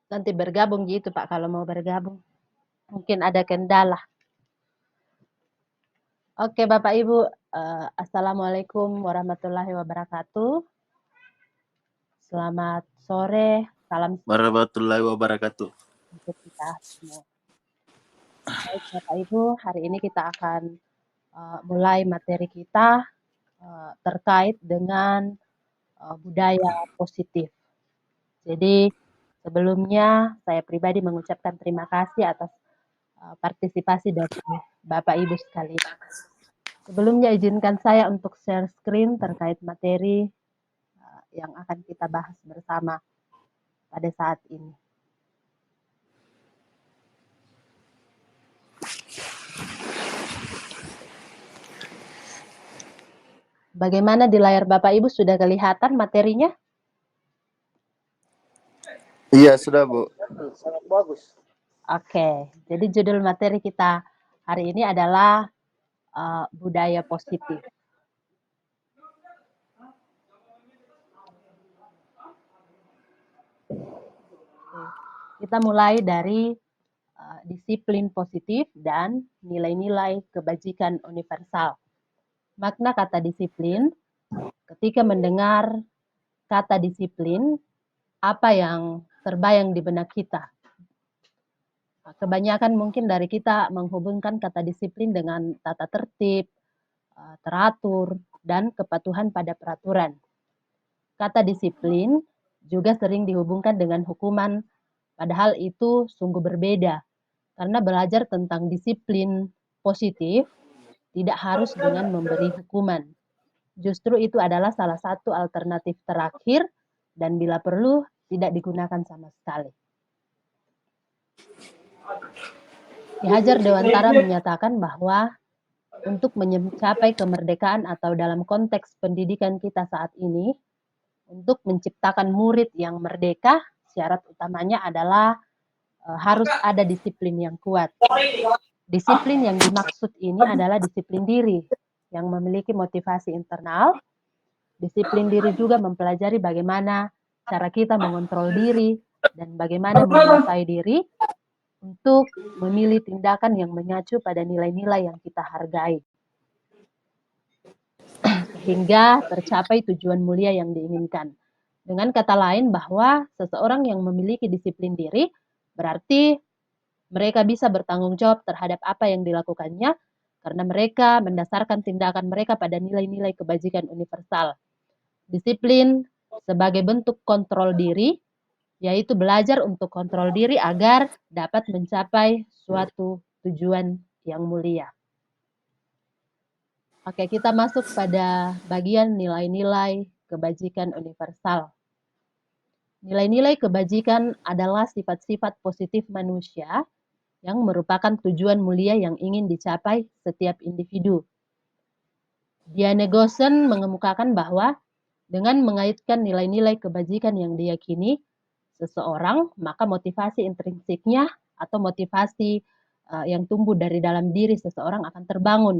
Nanti bergabung gitu Pak, kalau mau bergabung. Mungkin ada kendala. Oke Bapak Ibu, Assalamualaikum warahmatullahi wabarakatuh. Selamat sore, salam Warahmatullahi wabarakatuh. untuk kita semua. Baik Bapak Ibu, hari ini kita akan mulai materi kita terkait dengan budaya positif. Jadi sebelumnya saya pribadi mengucapkan terima kasih atas partisipasi dari Bapak Ibu sekalian. Sebelumnya izinkan saya untuk share screen terkait materi yang akan kita bahas bersama pada saat ini. Bagaimana di layar Bapak Ibu, sudah kelihatan materinya? Iya, sudah Bu. Sangat bagus. Oke, jadi judul materi kita hari ini adalah budaya positif. Kita mulai dari disiplin positif dan nilai-nilai kebajikan universal. Makna kata disiplin, ketika mendengar kata disiplin, apa yang terbayang di benak kita? Kebanyakan mungkin dari kita menghubungkan kata disiplin dengan tata tertib, teratur, dan kepatuhan pada peraturan. Kata disiplin juga sering dihubungkan dengan hukuman, padahal itu sungguh berbeda. Karena belajar tentang disiplin positif tidak harus dengan memberi hukuman. Justru itu adalah salah satu alternatif terakhir dan bila perlu tidak digunakan sama sekali. Ki Hajar Dewantara menyatakan bahwa untuk mencapai kemerdekaan atau dalam konteks pendidikan kita saat ini, untuk menciptakan murid yang merdeka, syarat utamanya adalah harus ada disiplin yang kuat. Disiplin yang dimaksud ini adalah disiplin diri yang memiliki motivasi internal. Disiplin diri juga mempelajari bagaimana cara kita mengontrol diri dan bagaimana menguasai diri untuk memilih tindakan yang mengacu pada nilai-nilai yang kita hargai. Sehingga tercapai tujuan mulia yang diinginkan. Dengan kata lain bahwa seseorang yang memiliki disiplin diri berarti mereka bisa bertanggung jawab terhadap apa yang dilakukannya karena mereka mendasarkan tindakan mereka pada nilai-nilai kebajikan universal. Disiplin sebagai bentuk kontrol diri, yaitu belajar untuk kontrol diri agar dapat mencapai suatu tujuan yang mulia. Oke, kita masuk pada bagian nilai-nilai kebajikan universal. Nilai-nilai kebajikan adalah sifat-sifat positif manusia yang merupakan tujuan mulia yang ingin dicapai setiap individu. Diane Gossen mengemukakan bahwa dengan mengaitkan nilai-nilai kebajikan yang diyakini seseorang, maka motivasi intrinsiknya atau motivasi yang tumbuh dari dalam diri seseorang akan terbangun,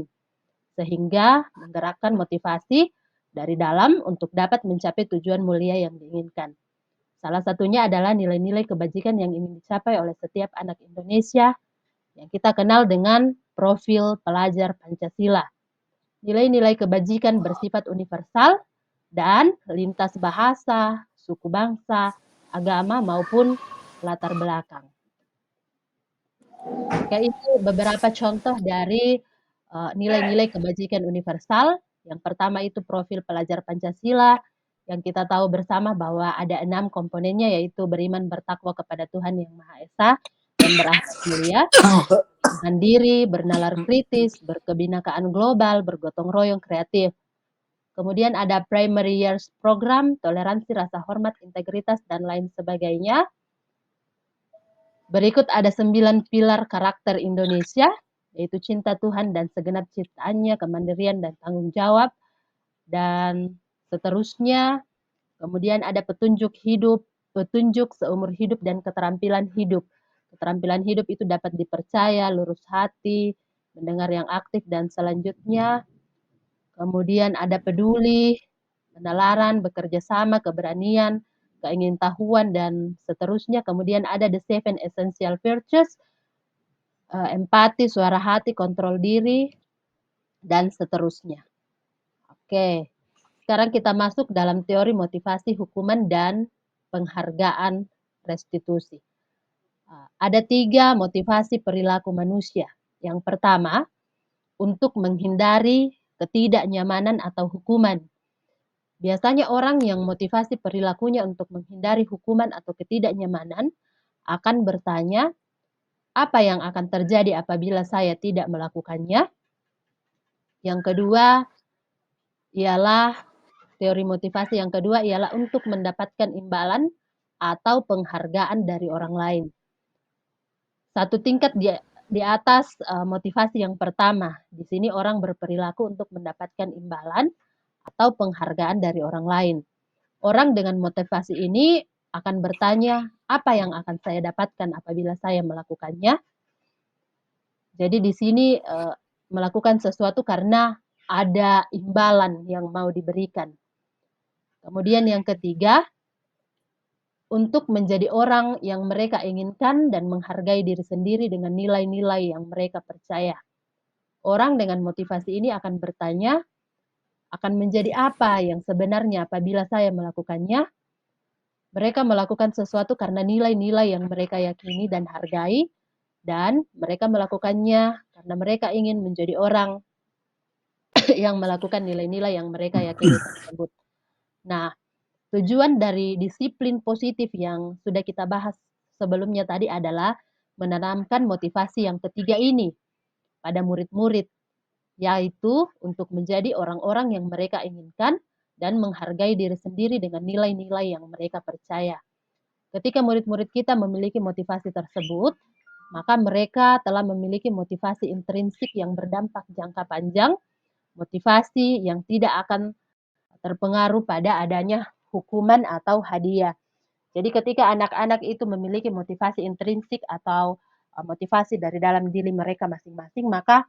sehingga menggerakkan motivasi dari dalam untuk dapat mencapai tujuan mulia yang diinginkan. Salah satunya adalah nilai-nilai kebajikan yang ingin dicapai oleh setiap anak Indonesia yang kita kenal dengan profil pelajar Pancasila. Nilai-nilai kebajikan bersifat universal dan lintas bahasa, suku bangsa, agama maupun latar belakang. Oke, itu beberapa contoh dari nilai-nilai kebajikan universal. Yang pertama itu profil pelajar Pancasila, yang kita tahu bersama bahwa ada 6 komponennya, yaitu beriman bertakwa kepada Tuhan Yang Maha Esa dan berakhlak mulia, mandiri, bernalar kritis, berkebinakaan global, bergotong royong kreatif. Kemudian ada primary years program, toleransi, rasa hormat, integritas, dan lain sebagainya. Berikut ada 9 pilar karakter Indonesia, yaitu cinta Tuhan dan segenap ciptaannya, kemandirian dan tanggung jawab, dan seterusnya. Kemudian ada petunjuk hidup, petunjuk seumur hidup, dan keterampilan hidup. Keterampilan hidup itu dapat dipercaya, lurus hati, mendengar yang aktif, dan selanjutnya. Kemudian ada peduli, penalaran, bekerja sama, keberanian, keingintahuan, dan seterusnya. Kemudian ada the seven essential virtues, empati, suara hati, kontrol diri, dan seterusnya. Oke, sekarang kita masuk dalam teori motivasi hukuman dan penghargaan restitusi. Ada 3 motivasi perilaku manusia. Yang pertama, untuk menghindari ketidaknyamanan atau hukuman. Biasanya orang yang motivasi perilakunya untuk menghindari hukuman atau ketidaknyamanan akan bertanya, apa yang akan terjadi apabila saya tidak melakukannya? Yang kedua ialah teori motivasi yang kedua ialah untuk mendapatkan imbalan atau penghargaan dari orang lain. Satu tingkat di atas motivasi yang pertama. Di sini orang berperilaku untuk mendapatkan imbalan atau penghargaan dari orang lain. Orang dengan motivasi ini akan bertanya, apa yang akan saya dapatkan apabila saya melakukannya? Jadi di sini melakukan sesuatu karena ada imbalan yang mau diberikan. Kemudian yang ketiga, untuk menjadi orang yang mereka inginkan dan menghargai diri sendiri dengan nilai-nilai yang mereka percaya. Orang dengan motivasi ini akan bertanya, akan menjadi apa yang sebenarnya apabila saya melakukannya? Mereka melakukan sesuatu karena nilai-nilai yang mereka yakini dan hargai, dan mereka melakukannya karena mereka ingin menjadi orang yang melakukan nilai-nilai yang mereka yakini tersebut. Nah, tujuan dari disiplin positif yang sudah kita bahas sebelumnya tadi adalah menanamkan motivasi yang ketiga ini pada murid-murid, yaitu untuk menjadi orang-orang yang mereka inginkan dan menghargai diri sendiri dengan nilai-nilai yang mereka percaya. Ketika murid-murid kita memiliki motivasi tersebut, maka mereka telah memiliki motivasi intrinsik yang berdampak jangka panjang, motivasi yang tidak akan terpengaruh pada adanya hukuman atau hadiah. Jadi ketika anak-anak itu memiliki motivasi intrinsik atau motivasi dari dalam diri mereka masing-masing, maka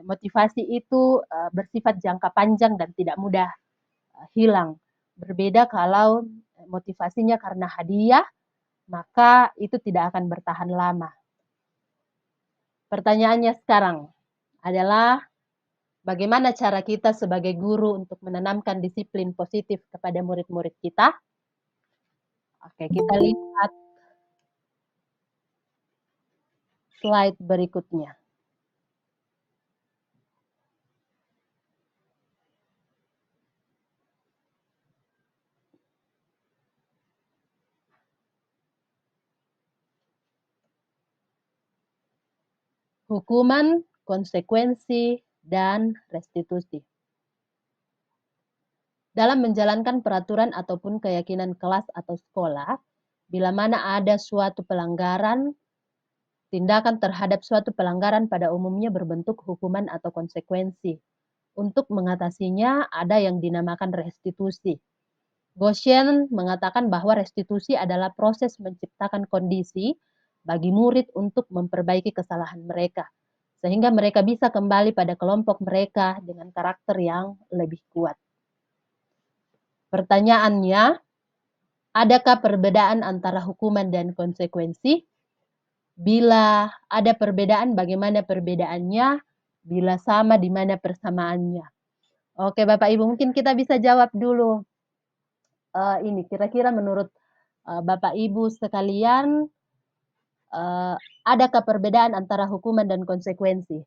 motivasi itu bersifat jangka panjang dan tidak mudah hilang. Berbeda kalau motivasinya karena hadiah, maka itu tidak akan bertahan lama. Pertanyaannya sekarang adalah bagaimana cara kita sebagai guru untuk menanamkan disiplin positif kepada murid-murid kita? Oke, kita lihat slide berikutnya. Hukuman, konsekuensi, dan restitusi. Dalam menjalankan peraturan ataupun keyakinan kelas atau sekolah, bila mana ada suatu pelanggaran, tindakan terhadap suatu pelanggaran pada umumnya berbentuk hukuman atau konsekuensi. Untuk mengatasinya ada yang dinamakan restitusi. Goshen mengatakan bahwa restitusi adalah proses menciptakan kondisi bagi murid untuk memperbaiki kesalahan mereka, sehingga mereka bisa kembali pada kelompok mereka dengan karakter yang lebih kuat. Pertanyaannya, adakah perbedaan antara hukuman dan konsekuensi? Bila ada perbedaan, bagaimana perbedaannya? Bila sama, di mana persamaannya? Oke, Bapak Ibu, mungkin kita bisa jawab dulu. Ini kira-kira menurut Bapak Ibu sekalian, adakah perbedaan antara hukuman dan konsekuensi?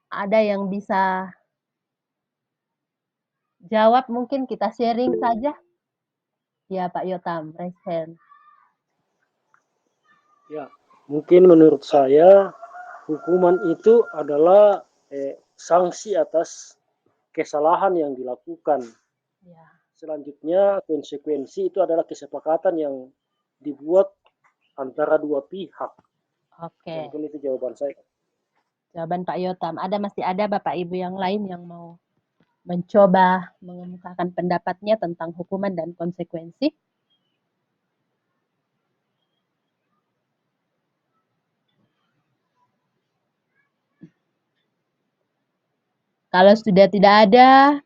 Ada yang bisa jawab? Mungkin kita sharing saja. Ya, Pak Yotam, raise hand. Ya, mungkin menurut saya hukuman itu adalah sanksi atas kesalahan yang dilakukan. Ya. Selanjutnya konsekuensi itu adalah kesepakatan yang dibuat antara dua pihak. Oke. Mungkin itu jawaban saya. Jawaban Pak Yotam. Masih ada Bapak Ibu yang lain yang mau mencoba mengemukakan pendapatnya tentang hukuman dan konsekuensi? Kalau sudah tidak ada,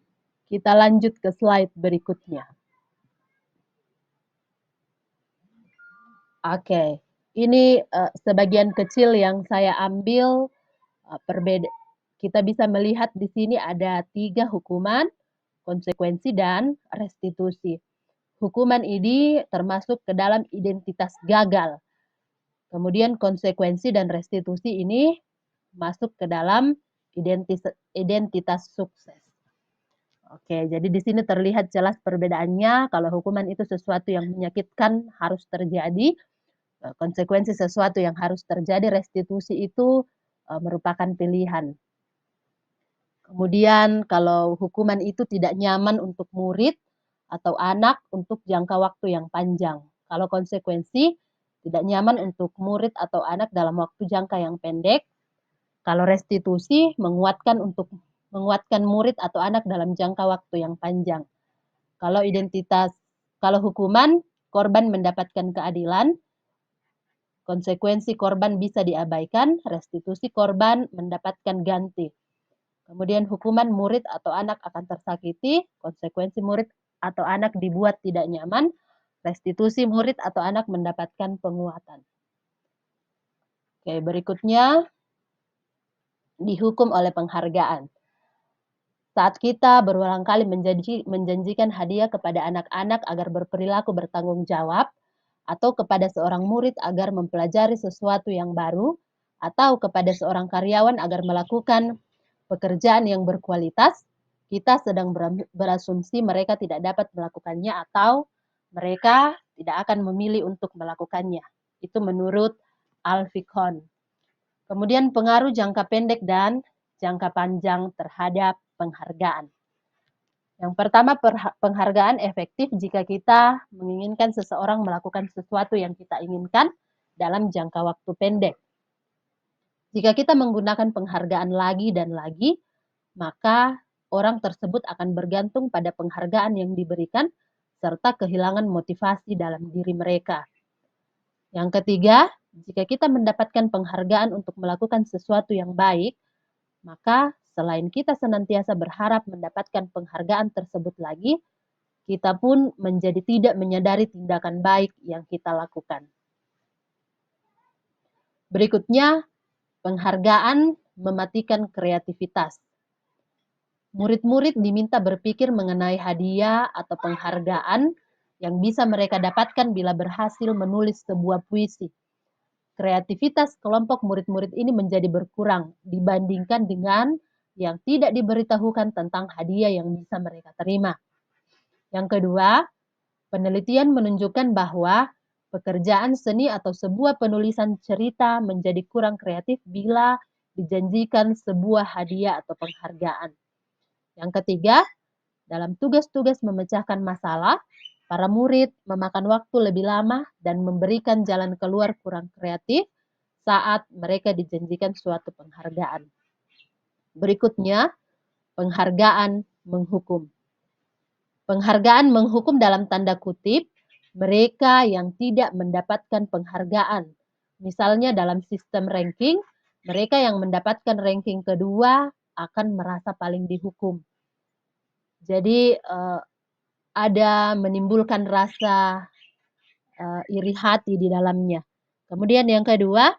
kita lanjut ke slide berikutnya. Oke, ini sebagian kecil yang saya ambil kita bisa melihat di sini ada 3 hukuman, konsekuensi, dan restitusi. Hukuman ini termasuk ke dalam identitas gagal. Kemudian konsekuensi dan restitusi ini masuk ke dalam identitas sukses. Oke, jadi di sini terlihat jelas perbedaannya. Kalau hukuman itu sesuatu yang menyakitkan harus terjadi, konsekuensi sesuatu yang harus terjadi, restitusi itu merupakan pilihan. Kemudian kalau hukuman itu tidak nyaman untuk murid atau anak untuk jangka waktu yang panjang. Kalau konsekuensi tidak nyaman untuk murid atau anak dalam waktu jangka yang pendek. Kalau restitusi menguatkan murid atau anak dalam jangka waktu yang panjang. Kalau hukuman, korban mendapatkan keadilan, konsekuensi korban bisa diabaikan, restitusi korban mendapatkan ganti. Kemudian hukuman murid atau anak akan tersakiti, konsekuensi murid atau anak dibuat tidak nyaman, restitusi murid atau anak mendapatkan penguatan. Oke, berikutnya dihukum oleh penghargaan. Saat kita berulang kali menjanjikan hadiah kepada anak-anak agar berperilaku bertanggung jawab, atau kepada seorang murid agar mempelajari sesuatu yang baru, atau kepada seorang karyawan agar melakukan pekerjaan yang berkualitas, kita sedang berasumsi mereka tidak dapat melakukannya atau mereka tidak akan memilih untuk melakukannya. Itu menurut Alfikon. Kemudian pengaruh jangka pendek dan jangka panjang terhadap penghargaan. Yang pertama, penghargaan efektif jika kita menginginkan seseorang melakukan sesuatu yang kita inginkan dalam jangka waktu pendek. Jika kita menggunakan penghargaan lagi dan lagi, maka orang tersebut akan bergantung pada penghargaan yang diberikan serta kehilangan motivasi dalam diri mereka. Yang ketiga, jika kita mendapatkan penghargaan untuk melakukan sesuatu yang baik, maka selain kita senantiasa berharap mendapatkan penghargaan tersebut lagi, kita pun menjadi tidak menyadari tindakan baik yang kita lakukan. Berikutnya, penghargaan mematikan kreativitas. Murid-murid diminta berpikir mengenai hadiah atau penghargaan yang bisa mereka dapatkan bila berhasil menulis sebuah puisi. Kreativitas kelompok murid-murid ini menjadi berkurang dibandingkan dengan yang tidak diberitahukan tentang hadiah yang bisa mereka terima. Yang kedua, penelitian menunjukkan bahwa pekerjaan seni atau sebuah penulisan cerita menjadi kurang kreatif bila dijanjikan sebuah hadiah atau penghargaan. Yang ketiga, dalam tugas-tugas memecahkan masalah, para murid memakan waktu lebih lama dan memberikan jalan keluar kurang kreatif saat mereka dijanjikan suatu penghargaan. Berikutnya, penghargaan menghukum. Penghargaan menghukum dalam tanda kutip mereka yang tidak mendapatkan penghargaan. Misalnya dalam sistem ranking, mereka yang mendapatkan ranking kedua akan merasa paling dihukum. Jadi ada menimbulkan rasa iri hati di dalamnya. Kemudian yang kedua,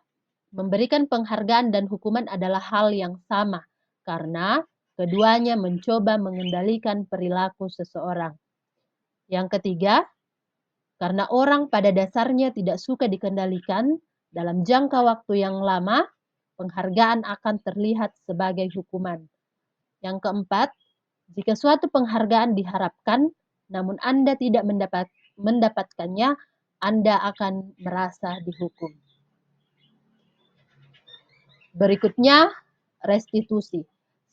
memberikan penghargaan dan hukuman adalah hal yang sama karena keduanya mencoba mengendalikan perilaku seseorang. Yang ketiga, karena orang pada dasarnya tidak suka dikendalikan dalam jangka waktu yang lama, penghargaan akan terlihat sebagai hukuman. Yang keempat, jika suatu penghargaan diharapkan, namun Anda tidak mendapatkannya, Anda akan merasa dihukum. Berikutnya, restitusi.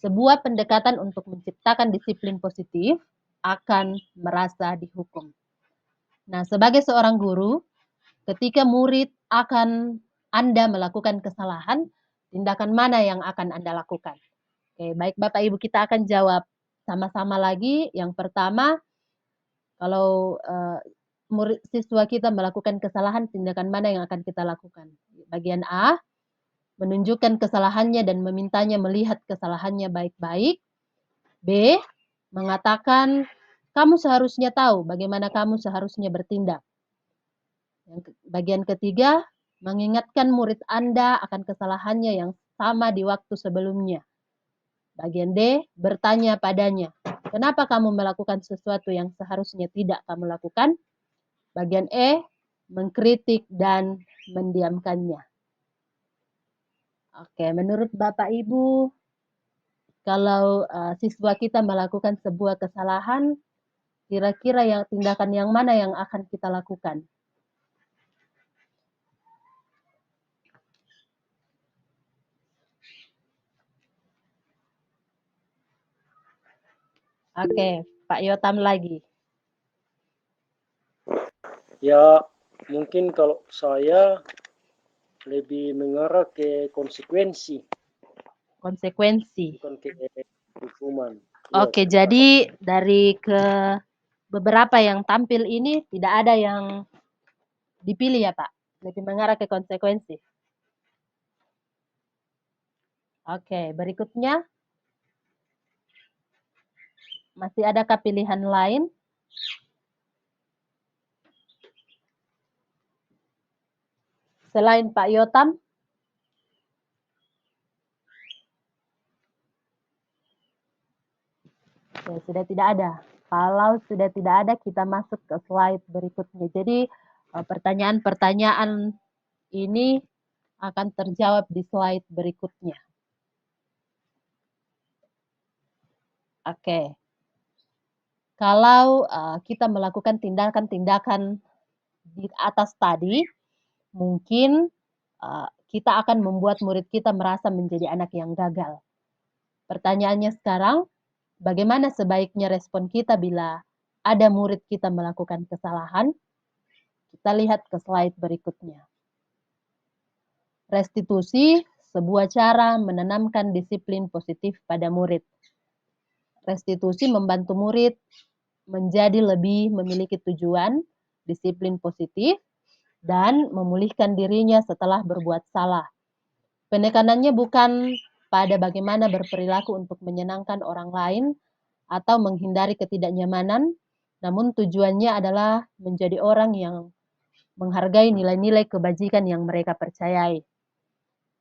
Sebuah pendekatan untuk menciptakan disiplin positif akan merasa dihukum. Nah, sebagai seorang guru, ketika murid akan Anda melakukan kesalahan, tindakan mana yang akan Anda lakukan? Oke, baik Bapak Ibu, kita akan jawab sama-sama lagi. Yang pertama, kalau siswa kita melakukan kesalahan, tindakan mana yang akan kita lakukan? Bagian A, menunjukkan kesalahannya dan memintanya melihat kesalahannya baik-baik. B. Mengatakan kamu seharusnya tahu bagaimana kamu seharusnya bertindak. Bagian ketiga, mengingatkan murid Anda akan kesalahannya yang sama di waktu sebelumnya. Bagian D, bertanya padanya, kenapa kamu melakukan sesuatu yang seharusnya tidak kamu lakukan? Bagian E, mengkritik dan mendiamkannya. Oke, menurut Bapak Ibu, kalau siswa kita melakukan sebuah kesalahan, kira-kira tindakan yang mana yang akan kita lakukan? Oke, Pak Yotam lagi. Ya, mungkin kalau saya lebih mengarah ke konsekuensi, Konsekuensi. bukan ke hukuman. Ya, Oke, jadi dari beberapa yang tampil ini tidak ada yang dipilih ya Pak? Lebih mengarah ke konsekuensi. Oke, berikutnya. Masih adakah pilihan lain? Selain Pak Yotam? Ya, sudah tidak ada. Kalau sudah tidak ada, kita masuk ke slide berikutnya. Jadi, pertanyaan-pertanyaan ini akan terjawab di slide berikutnya. Oke. Kalau kita melakukan tindakan-tindakan di atas tadi, mungkin kita akan membuat murid kita merasa menjadi anak yang gagal. Pertanyaannya sekarang, bagaimana sebaiknya respon kita bila ada murid kita melakukan kesalahan? Kita lihat ke slide berikutnya. Restitusi, sebuah cara menanamkan disiplin positif pada murid. Restitusi membantu murid menjadi lebih memiliki tujuan, disiplin positif, dan memulihkan dirinya setelah berbuat salah. Penekanannya bukan pada bagaimana berperilaku untuk menyenangkan orang lain atau menghindari ketidaknyamanan, namun tujuannya adalah menjadi orang yang menghargai nilai-nilai kebajikan yang mereka percayai.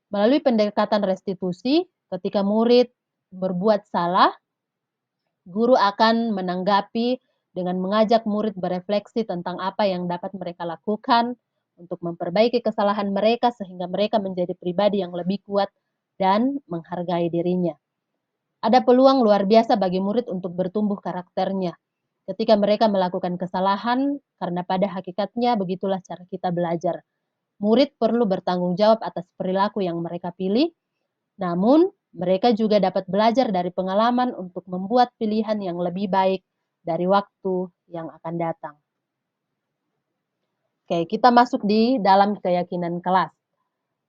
Melalui pendekatan restitusi, ketika murid berbuat salah, guru akan menanggapi dengan mengajak murid berefleksi tentang apa yang dapat mereka lakukan untuk memperbaiki kesalahan mereka sehingga mereka menjadi pribadi yang lebih kuat dan menghargai dirinya. Ada peluang luar biasa bagi murid untuk bertumbuh karakternya ketika mereka melakukan kesalahan, karena pada hakikatnya begitulah cara kita belajar. Murid perlu bertanggung jawab atas perilaku yang mereka pilih, namun mereka juga dapat belajar dari pengalaman untuk membuat pilihan yang lebih baik dari waktu yang akan datang. Oke, kita masuk di dalam keyakinan kelas.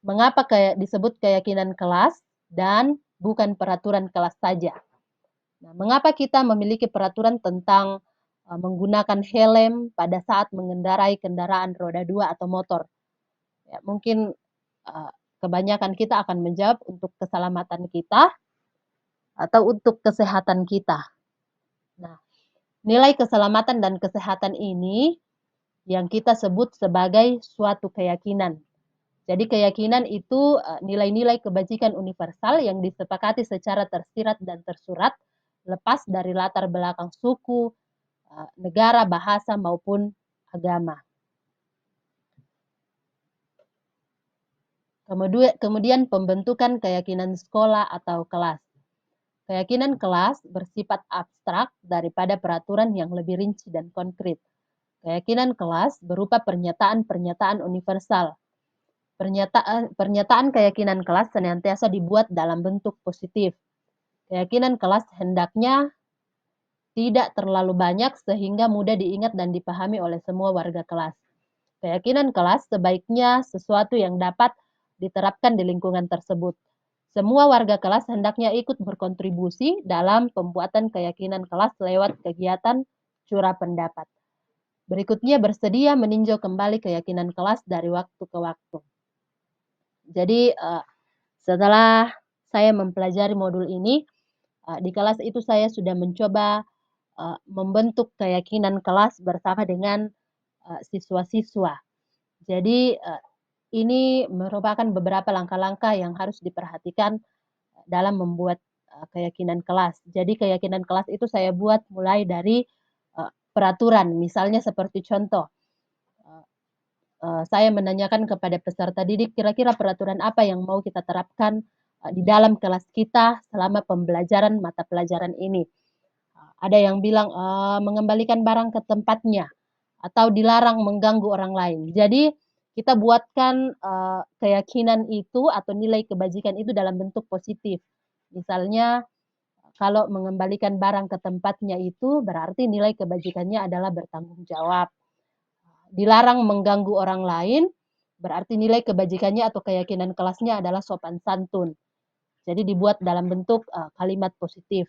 Mengapa disebut keyakinan kelas dan bukan peraturan kelas saja? Nah, mengapa kita memiliki peraturan tentang menggunakan helm pada saat mengendarai kendaraan roda 2 atau motor? Ya, mungkin kebanyakan kita akan menjawab untuk keselamatan kita atau untuk kesehatan kita. Nah, nilai keselamatan dan kesehatan ini yang kita sebut sebagai suatu keyakinan. Jadi keyakinan itu nilai-nilai kebajikan universal yang disepakati secara tersirat dan tersurat, lepas dari latar belakang suku, negara, bahasa, maupun agama. Kemudian pembentukan keyakinan sekolah atau kelas. Keyakinan kelas bersifat abstrak daripada peraturan yang lebih rinci dan konkret. Keyakinan kelas berupa pernyataan-pernyataan universal. Pernyataan keyakinan kelas senantiasa dibuat dalam bentuk positif. Keyakinan kelas hendaknya tidak terlalu banyak sehingga mudah diingat dan dipahami oleh semua warga kelas. Keyakinan kelas sebaiknya sesuatu yang dapat diterapkan di lingkungan tersebut. Semua warga kelas hendaknya ikut berkontribusi dalam pembuatan keyakinan kelas lewat kegiatan curah pendapat. Berikutnya, bersedia meninjau kembali keyakinan kelas dari waktu ke waktu. Jadi, setelah saya mempelajari modul ini, Di kelas itu saya sudah mencoba membentuk keyakinan kelas bersama dengan siswa-siswa. Jadi ini merupakan beberapa langkah-langkah yang harus diperhatikan dalam membuat keyakinan kelas. Jadi keyakinan kelas itu saya buat mulai dari peraturan, misalnya seperti contoh, saya menanyakan kepada peserta didik kira-kira peraturan apa yang mau kita terapkan di dalam kelas kita selama pembelajaran mata pelajaran ini. Ada yang bilang mengembalikan barang ke tempatnya atau dilarang mengganggu orang lain. Jadi kita buatkan keyakinan itu atau nilai kebajikan itu dalam bentuk positif. Misalnya kalau mengembalikan barang ke tempatnya itu berarti nilai kebajikannya adalah bertanggung jawab. Dilarang mengganggu orang lain berarti nilai kebajikannya atau keyakinan kelasnya adalah sopan santun. Jadi dibuat dalam bentuk kalimat positif.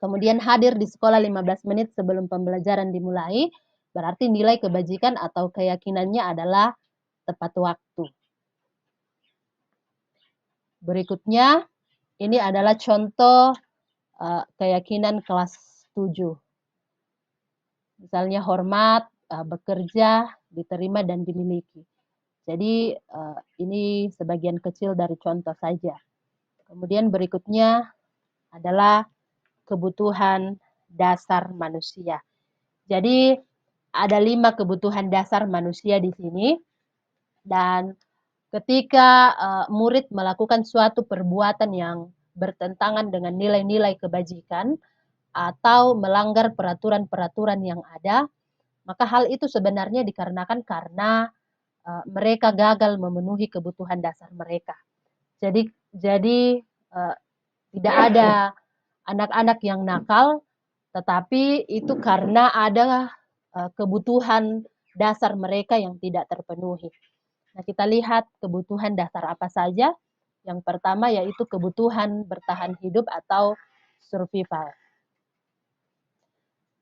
Kemudian hadir di sekolah 15 menit sebelum pembelajaran dimulai, berarti nilai kebajikan atau keyakinannya adalah tepat waktu. Berikutnya, ini adalah contoh keyakinan kelas 7. Misalnya hormat, bekerja, diterima, dan dimiliki. Jadi ini sebagian kecil dari contoh saja. Kemudian berikutnya adalah kebutuhan dasar manusia. Jadi ada 5 kebutuhan dasar manusia di sini, dan ketika murid melakukan suatu perbuatan yang bertentangan dengan nilai-nilai kebajikan atau melanggar peraturan-peraturan yang ada, maka hal itu sebenarnya dikarenakan karena mereka gagal memenuhi kebutuhan dasar mereka. Jadi tidak ada anak-anak yang nakal, tetapi itu karena ada kebutuhan dasar mereka yang tidak terpenuhi. Nah, kita lihat kebutuhan dasar apa saja. Yang pertama yaitu kebutuhan bertahan hidup atau survival.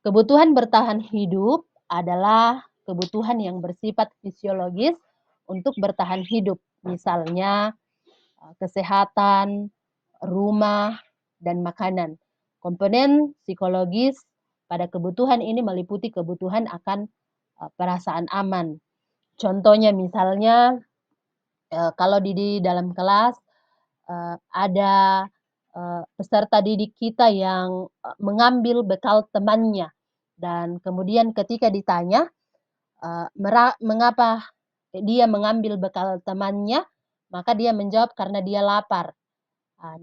Kebutuhan bertahan hidup adalah kebutuhan yang bersifat fisiologis untuk bertahan hidup. Misalnya kesehatan, rumah, dan makanan. Komponen psikologis pada kebutuhan ini meliputi kebutuhan akan perasaan aman. Contohnya misalnya kalau di dalam kelas ada peserta didik kita yang mengambil bekal temannya, dan kemudian ketika ditanya mengapa dia mengambil bekal temannya, maka dia menjawab karena dia lapar.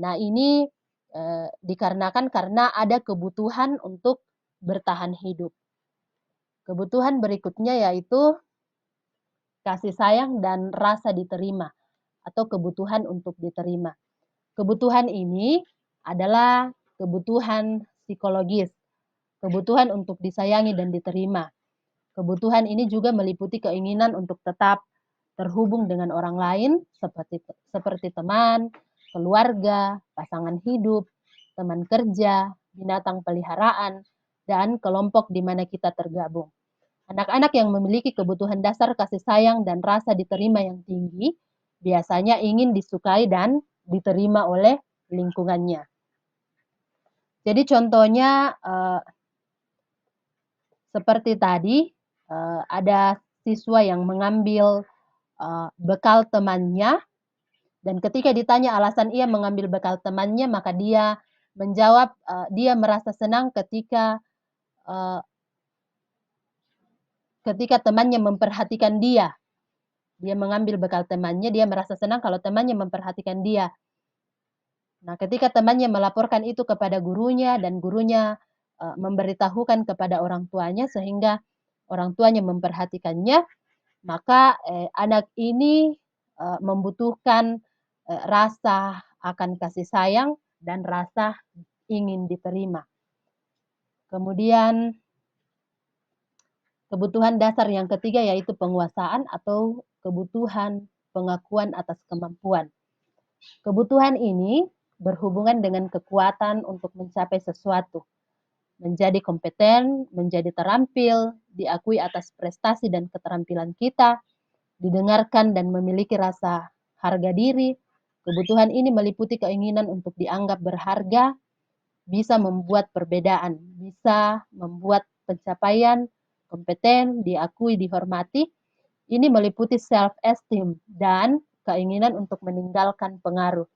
Nah ini dikarenakan karena ada kebutuhan untuk bertahan hidup. Kebutuhan berikutnya yaitu kasih sayang dan rasa diterima atau kebutuhan untuk diterima. Kebutuhan ini adalah kebutuhan psikologis, kebutuhan untuk disayangi dan diterima. Kebutuhan ini juga meliputi keinginan untuk tetap terhubung dengan orang lain seperti teman, keluarga, pasangan hidup, teman kerja, binatang peliharaan, dan kelompok di mana kita tergabung. Anak-anak yang memiliki kebutuhan dasar kasih sayang dan rasa diterima yang tinggi biasanya ingin disukai dan diterima oleh lingkungannya. Jadi contohnya seperti tadi ada siswa yang mengambil bekal temannya, dan ketika ditanya alasan ia mengambil bekal temannya, maka dia menjawab dia merasa senang ketika temannya memperhatikan dia. Dia mengambil bekal temannya, dia merasa senang kalau temannya memperhatikan dia. Nah, ketika temannya melaporkan itu kepada gurunya dan gurunya memberitahukan kepada orang tuanya sehingga orang tuanya memperhatikannya, maka anak ini membutuhkan rasa akan kasih sayang dan rasa ingin diterima. Kemudian kebutuhan dasar yang ketiga yaitu penguasaan atau kebutuhan pengakuan atas kemampuan. Kebutuhan ini berhubungan dengan kekuatan untuk mencapai sesuatu, menjadi kompeten, menjadi terampil, diakui atas prestasi dan keterampilan kita, didengarkan dan memiliki rasa harga diri. Kebutuhan ini meliputi keinginan untuk dianggap berharga, bisa membuat perbedaan, bisa membuat pencapaian kompeten, diakui, dihormati. Ini meliputi self-esteem dan keinginan untuk meninggalkan pengaruh.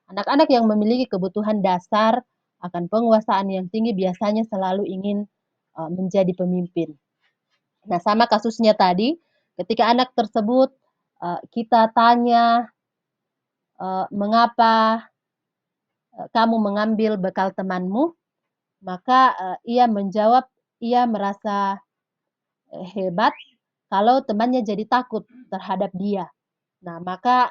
Anak-anak yang memiliki kebutuhan dasar akan penguasaan yang tinggi biasanya selalu ingin menjadi pemimpin. Nah, sama kasusnya tadi, ketika anak tersebut kita tanya mengapa kamu mengambil bekal temanmu, maka ia menjawab ia merasa hebat kalau temannya jadi takut terhadap dia. Nah, maka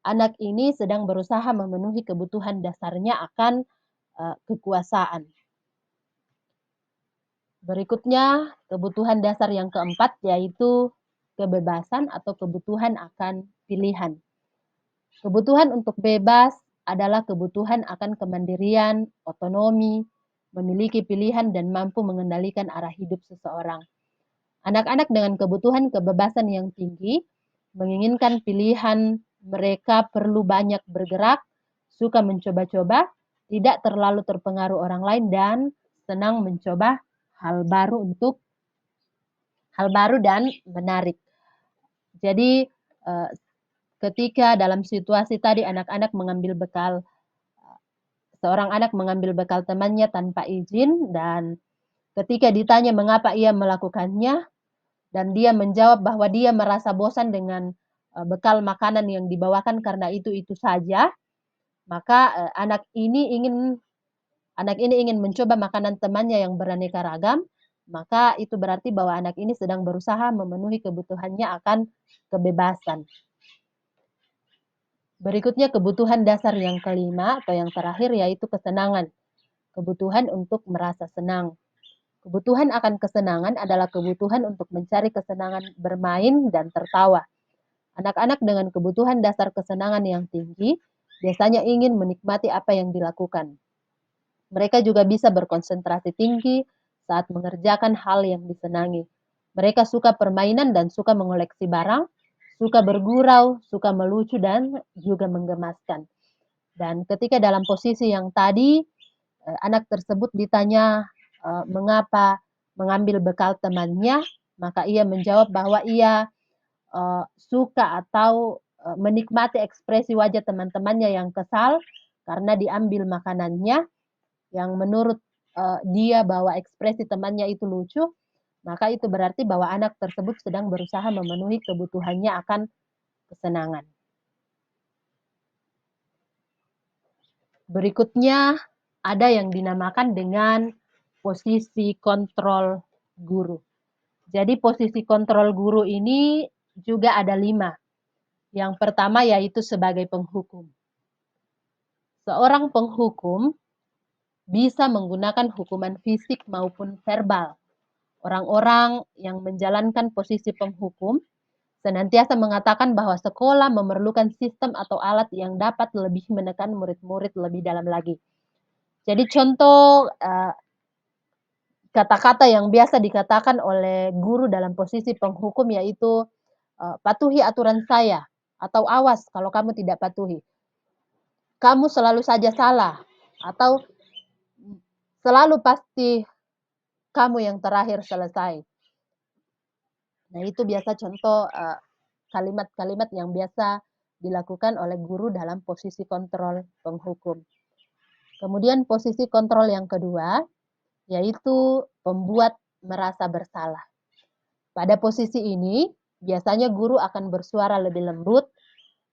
anak ini sedang berusaha memenuhi kebutuhan dasarnya akan kekuasaan. Berikutnya, kebutuhan dasar yang keempat yaitu kebebasan atau kebutuhan akan pilihan. Kebutuhan untuk bebas adalah kebutuhan akan kemandirian, otonomi, memiliki pilihan dan mampu mengendalikan arah hidup seseorang. Anak-anak dengan kebutuhan kebebasan yang tinggi menginginkan pilihan, mereka perlu banyak bergerak, suka mencoba-coba, tidak terlalu terpengaruh orang lain dan senang mencoba hal baru dan menarik. Jadi ketika dalam situasi tadi anak-anak mengambil bekal, seorang anak mengambil bekal temannya tanpa izin dan ketika ditanya mengapa ia melakukannya dan dia menjawab bahwa dia merasa bosan dengan bekal makanan yang dibawakan karena itu saja, maka anak ini ingin mencoba makanan temannya yang beraneka ragam, maka itu berarti bahwa anak ini sedang berusaha memenuhi kebutuhannya akan kebebasan. Berikutnya kebutuhan dasar yang kelima atau yang terakhir yaitu kesenangan. Kebutuhan untuk merasa senang. Kebutuhan akan kesenangan adalah kebutuhan untuk mencari kesenangan bermain dan tertawa. Anak-anak dengan kebutuhan dasar kesenangan yang tinggi biasanya ingin menikmati apa yang dilakukan. Mereka juga bisa berkonsentrasi tinggi saat mengerjakan hal yang disenangi. Mereka suka permainan dan suka mengoleksi barang, suka bergurau, suka melucu dan juga menggemaskan. Dan ketika dalam posisi yang tadi, anak tersebut ditanya mengapa mengambil bekal temannya, maka ia menjawab bahwa ia suka atau menikmati ekspresi wajah teman-temannya yang kesal karena diambil makanannya, yang menurut dia bahwa ekspresi temannya itu lucu, maka itu berarti bahwa anak tersebut sedang berusaha memenuhi kebutuhannya akan kesenangan. Berikutnya ada yang dinamakan dengan posisi kontrol guru. Jadi posisi kontrol guru ini juga ada 5. Yang pertama yaitu sebagai penghukum. Seorang penghukum bisa menggunakan hukuman fisik maupun verbal. Orang-orang yang menjalankan posisi penghukum senantiasa mengatakan bahwa sekolah memerlukan sistem atau alat yang dapat lebih menekan murid-murid lebih dalam lagi. Jadi contoh kata-kata yang biasa dikatakan oleh guru dalam posisi penghukum yaitu patuhi aturan saya atau awas kalau kamu tidak patuhi. Kamu selalu saja salah atau selalu pasti kamu yang terakhir selesai. Nah, itu biasa contoh kalimat-kalimat yang biasa dilakukan oleh guru dalam posisi kontrol penghukum. Kemudian posisi kontrol yang kedua, yaitu pembuat merasa bersalah. Pada posisi ini, biasanya guru akan bersuara lebih lembut,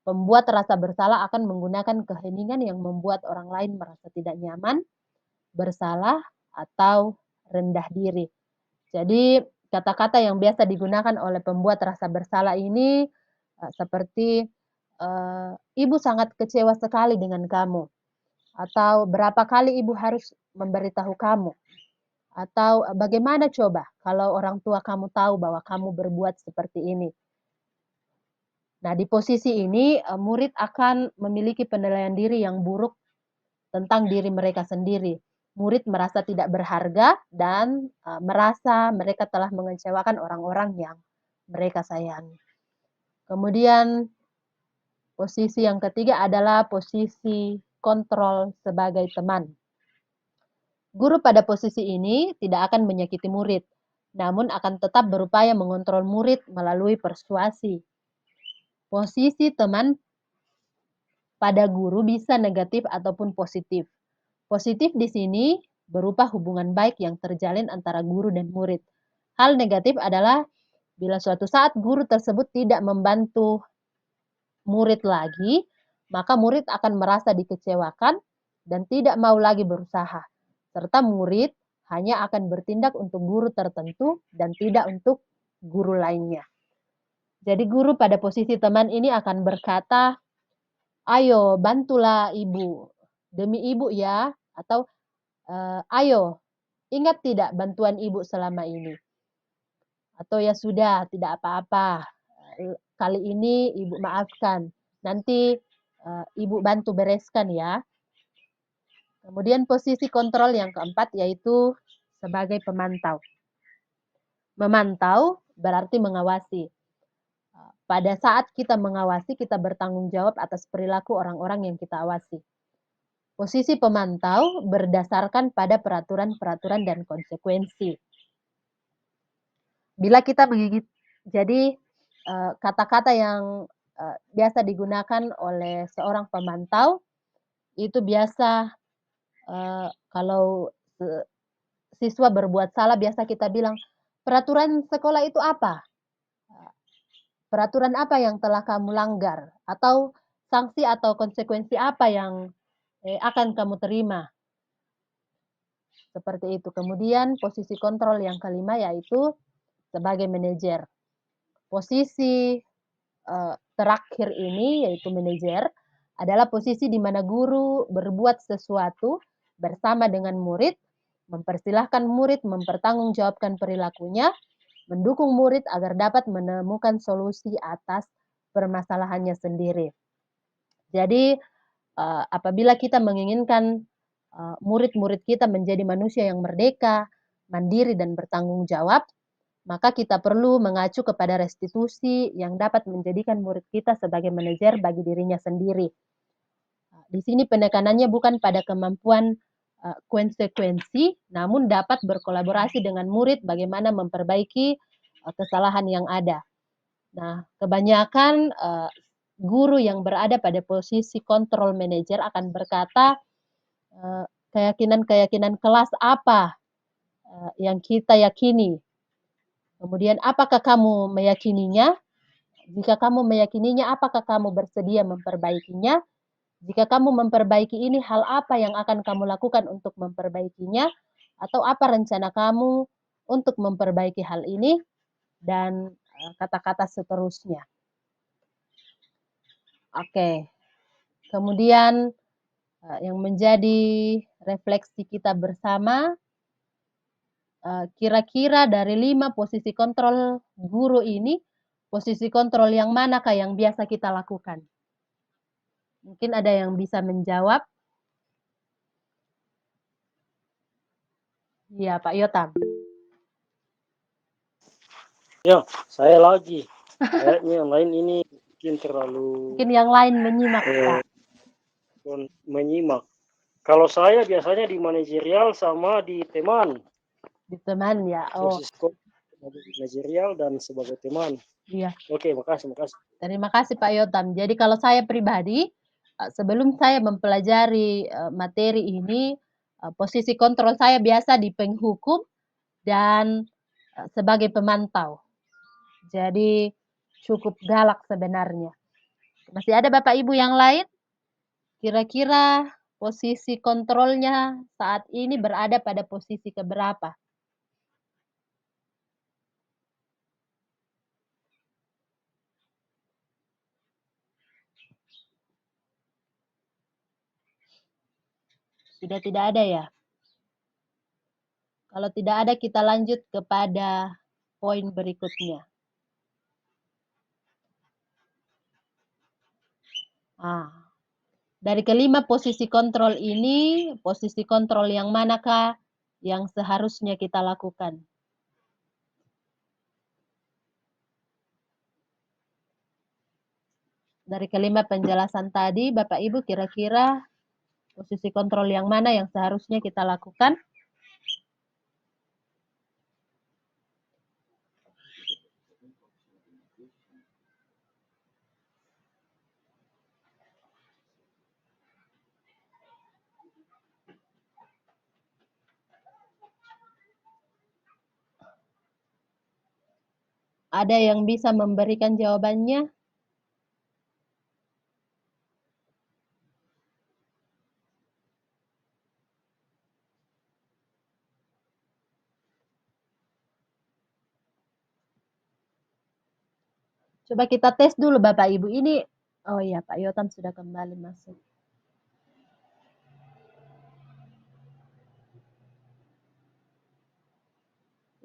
pembuat rasa bersalah akan menggunakan keheningan yang membuat orang lain merasa tidak nyaman, bersalah, atau rendah diri. Jadi, kata-kata yang biasa digunakan oleh pembuat rasa bersalah ini seperti ibu sangat kecewa sekali dengan kamu, atau berapa kali ibu harus memberitahu kamu, atau bagaimana coba kalau orang tua kamu tahu bahwa kamu berbuat seperti ini. Nah, di posisi ini murid akan memiliki penilaian diri yang buruk tentang diri mereka sendiri. Murid merasa tidak berharga dan merasa mereka telah mengecewakan orang-orang yang mereka sayangi. Kemudian posisi yang ketiga adalah posisi kontrol sebagai teman. Guru pada posisi ini tidak akan menyakiti murid, namun akan tetap berupaya mengontrol murid melalui persuasi. Posisi teman pada guru bisa negatif ataupun positif. Positif di sini berupa hubungan baik yang terjalin antara guru dan murid. Hal negatif adalah bila suatu saat guru tersebut tidak membantu murid lagi, maka murid akan merasa dikecewakan dan tidak mau lagi berusaha. Serta murid hanya akan bertindak untuk guru tertentu dan tidak untuk guru lainnya. Jadi guru pada posisi teman ini akan berkata, ayo bantulah ibu, demi ibu ya, atau ayo ingat tidak bantuan ibu selama ini. Atau ya sudah, tidak apa-apa, kali ini ibu maafkan, nanti ibu bantu bereskan ya. Kemudian posisi kontrol yang keempat yaitu sebagai pemantau. Memantau berarti mengawasi. Pada saat kita mengawasi, kita bertanggung jawab atas perilaku orang-orang yang kita awasi. Posisi pemantau berdasarkan pada peraturan-peraturan dan konsekuensi. Bila kita mengingat, jadi kata-kata yang biasa digunakan oleh seorang pemantau itu biasa kalau siswa berbuat salah biasa kita bilang, peraturan sekolah itu apa? Peraturan apa yang telah kamu langgar? Atau sanksi atau konsekuensi apa yang akan kamu terima? Seperti itu. Kemudian posisi kontrol yang kelima yaitu sebagai manajer. Posisi terakhir ini yaitu manajer adalah posisi di mana guru berbuat sesuatu bersama dengan murid, mempersilahkan murid mempertanggungjawabkan perilakunya, mendukung murid agar dapat menemukan solusi atas permasalahannya sendiri. Jadi apabila kita menginginkan murid-murid kita menjadi manusia yang merdeka, mandiri dan bertanggung jawab, maka kita perlu mengacu kepada restitusi yang dapat menjadikan murid kita sebagai manajer bagi dirinya sendiri. Di sini penekanannya bukan pada kemampuan konsekuensi, namun dapat berkolaborasi dengan murid bagaimana memperbaiki kesalahan yang ada. Nah, kebanyakan guru yang berada pada posisi kontrol manajer akan berkata, keyakinan-keyakinan kelas apa yang kita yakini. Kemudian apakah kamu meyakininya? Jika kamu meyakininya, apakah kamu bersedia memperbaikinya? Jika kamu memperbaiki ini, hal apa yang akan kamu lakukan untuk memperbaikinya? Atau apa rencana kamu untuk memperbaiki hal ini? Dan kata-kata seterusnya. Oke. Kemudian yang menjadi refleksi kita bersama, kira-kira dari 5 posisi kontrol guru ini, posisi kontrol yang manakah yang biasa kita lakukan? Mungkin ada yang bisa menjawab? Iya, Pak Yotam. Ya, saya lagi. Kayaknya yang lain ini mungkin terlalu Mungkin yang lain menyimak, Pak. menyimak. Kalau saya biasanya di manajerial sama di teman. Di teman ya. Oh, Posisi manajerial dan sebagai teman. iya. Oke, makasih. Terima kasih Pak Yotam. Jadi kalau saya pribadi, sebelum saya mempelajari materi ini, posisi kontrol saya biasa di penghukum dan sebagai pemantau. Jadi cukup galak sebenarnya. Masih ada Bapak Ibu yang lain? Kira-kira posisi kontrolnya saat ini berada pada posisi keberapa? Sudah tidak ada ya? Kalau tidak ada, kita lanjut kepada poin berikutnya. Dari kelima posisi kontrol ini, posisi kontrol yang manakah yang seharusnya kita lakukan? Dari kelima penjelasan tadi, Bapak Ibu kira-kira posisi kontrol yang mana yang seharusnya kita lakukan? Ada yang bisa memberikan jawabannya? Coba kita tes dulu Bapak Ibu. Ini, oh ya Pak Yotam sudah kembali masuk.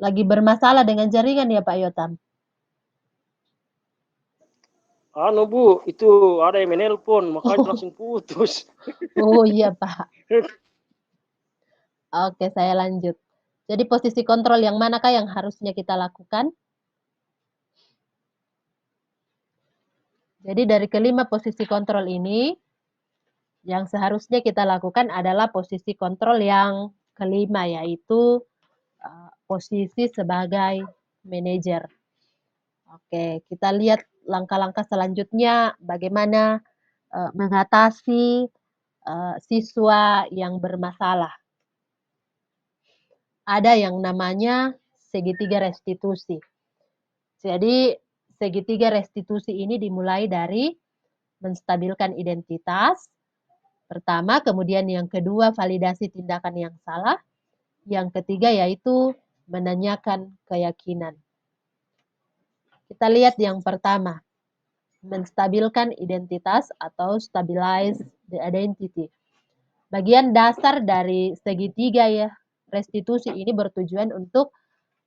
Lagi bermasalah dengan jaringan ya Pak Yotam? Anu Bu, itu ada yang menelpon, makanya langsung putus. Oh iya Pak. Oke, saya lanjut. Jadi posisi kontrol yang manakah yang harusnya kita lakukan? Jadi dari kelima posisi kontrol ini, yang seharusnya kita lakukan adalah posisi kontrol yang kelima, yaitu posisi sebagai manajer. Oke, kita lihat langkah-langkah selanjutnya bagaimana mengatasi siswa yang bermasalah. Ada yang namanya segitiga restitusi. Jadi segitiga restitusi ini dimulai dari menstabilkan identitas, pertama, kemudian yang kedua validasi tindakan yang salah, yang ketiga yaitu menanyakan keyakinan. Kita lihat yang pertama, menstabilkan identitas atau stabilize the identity. Bagian dasar dari segitiga ya restitusi ini bertujuan untuk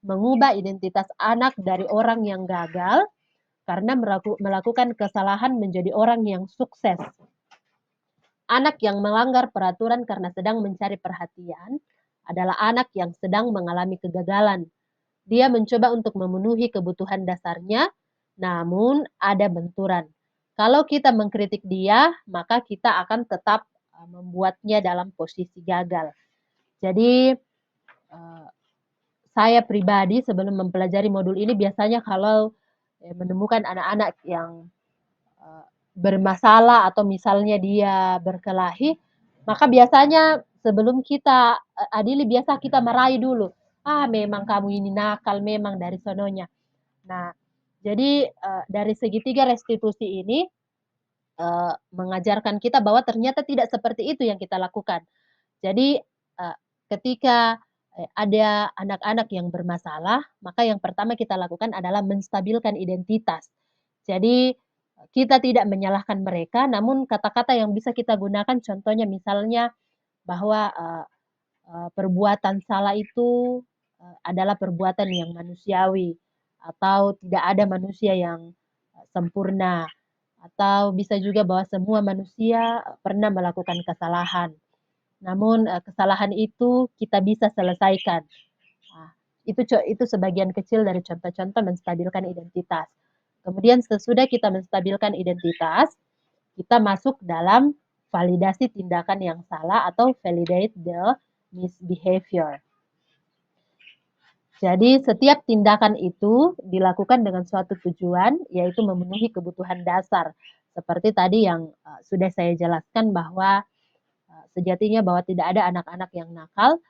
mengubah identitas anak dari orang yang gagal karena melakukan kesalahan menjadi orang yang sukses. Anak yang melanggar peraturan karena sedang mencari perhatian adalah anak yang sedang mengalami kegagalan. Dia mencoba untuk memenuhi kebutuhan dasarnya, namun ada benturan. Kalau kita mengkritik dia, maka kita akan tetap membuatnya dalam posisi gagal. Jadi saya pribadi sebelum mempelajari modul ini biasanya kalau menemukan anak-anak yang bermasalah atau misalnya dia berkelahi, maka biasanya sebelum kita adili biasa kita marahi dulu. Ah, memang kamu ini nakal, memang dari sononya. Nah, jadi dari segitiga restitusi ini mengajarkan kita bahwa ternyata tidak seperti itu yang kita lakukan. Jadi ketika ada anak-anak yang bermasalah, maka yang pertama kita lakukan adalah menstabilkan identitas. Jadi kita tidak menyalahkan mereka, namun kata-kata yang bisa kita gunakan contohnya misalnya bahwa perbuatan salah itu adalah perbuatan yang manusiawi atau tidak ada manusia yang sempurna atau bisa juga bahwa semua manusia pernah melakukan kesalahan. Namun kesalahan itu kita bisa selesaikan. Nah, itu sebagian kecil dari contoh-contoh menstabilkan identitas. Kemudian sesudah kita menstabilkan identitas, kita masuk dalam validasi tindakan yang salah atau validate the misbehavior. Jadi setiap tindakan itu dilakukan dengan suatu tujuan, yaitu memenuhi kebutuhan dasar. Seperti tadi yang sudah saya jelaskan bahwa sejatinya bahwa tidak ada anak-anak yang nakal,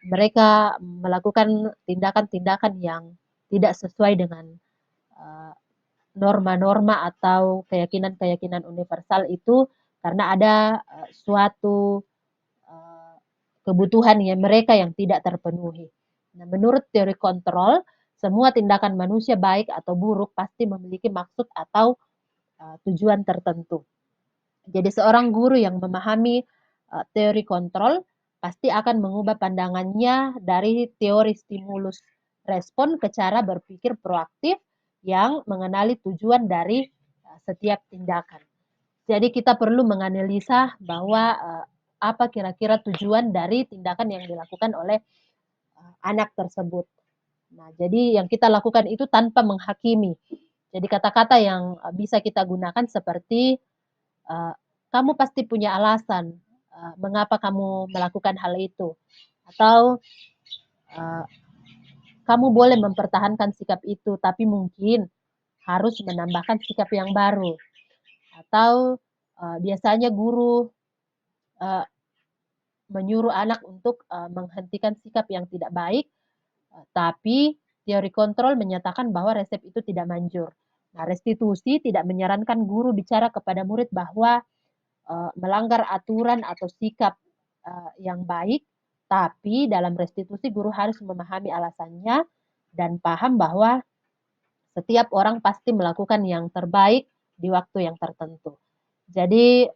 mereka melakukan tindakan-tindakan yang tidak sesuai dengan norma-norma atau keyakinan-keyakinan universal itu karena ada suatu kebutuhan yang mereka yang tidak terpenuhi. Nah, menurut teori kontrol, semua tindakan manusia baik atau buruk pasti memiliki maksud atau tujuan tertentu. Jadi seorang guru yang memahami teori kontrol pasti akan mengubah pandangannya dari teori stimulus respon ke cara berpikir proaktif yang mengenali tujuan dari setiap tindakan. Jadi kita perlu menganalisa bahwa apa kira-kira tujuan dari tindakan yang dilakukan oleh anak tersebut. Nah, jadi yang kita lakukan itu tanpa menghakimi. Jadi kata-kata yang bisa kita gunakan seperti kamu pasti punya alasan mengapa kamu melakukan hal itu, atau kamu boleh mempertahankan sikap itu, tapi mungkin harus menambahkan sikap yang baru. Atau biasanya guru menyuruh anak untuk menghentikan sikap yang tidak baik, tapi teori kontrol menyatakan bahwa resep itu tidak manjur. Nah, restitusi tidak menyarankan guru bicara kepada murid bahwa melanggar aturan atau sikap yang baik, tapi dalam restitusi guru harus memahami alasannya dan paham bahwa setiap orang pasti melakukan yang terbaik di waktu yang tertentu. Jadi